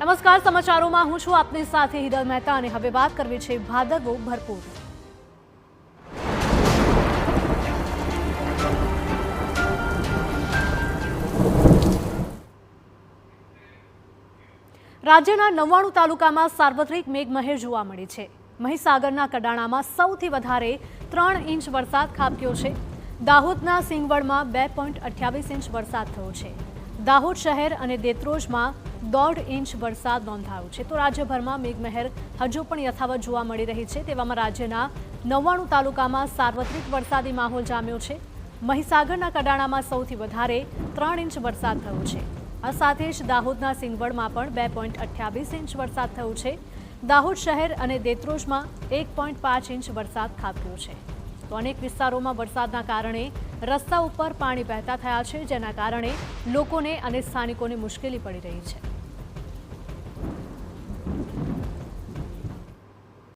નમસ્કાર, સમાચારોમાં હું છું આપની સાથે હિરલ મહેતા અને હવે વાત કરવી છે ભાદરવો ભરપૂર। રાજ્યના 99 તાલુકામાં સાર્વત્રિક મેઘમહેર જોવા મળી છે। મહીસાગરના કડાણામાં સૌથી વધારે 3 ઇંચ વરસાદ ખાબક્યો છે। દાહોદના સિંગવડમાં 2.28 ઇંચ વરસાદ થયો છે। દાહોદ શહેર અને દેત્રોજમાં 1.5 ઇંચ વરસાદ નોંધાયો છે। તો રાજ્યભરમાં મેઘમહેર હજુ પણ યથાવત જોવા મળી રહી છે। તેવામાં રાજ્યના 99 તાલુકામાં સાર્વત્રિક વરસાદી માહોલ જામ્યો છે। મહીસાગરના કડાણામાં સૌથી વધારે 3 ઇંચ વરસાદ થયો છે। આ સાથે જ દાહોદના સિંગવડમાં પણ 2.28 ઇંચ વરસાદ થયો છે। દાહોદ શહેર અને દેત્રોજમાં 1.5 ઇંચ વરસાદ ખાબક્યો છે। તો અનેક વિસ્તારોમાં વરસાદના કારણે રસ્તા ઉપર પાણી વહેતા થયા છે, જેના કારણે લોકોને અને સ્થાનિકોને મુશ્કેલી પડી રહી છે।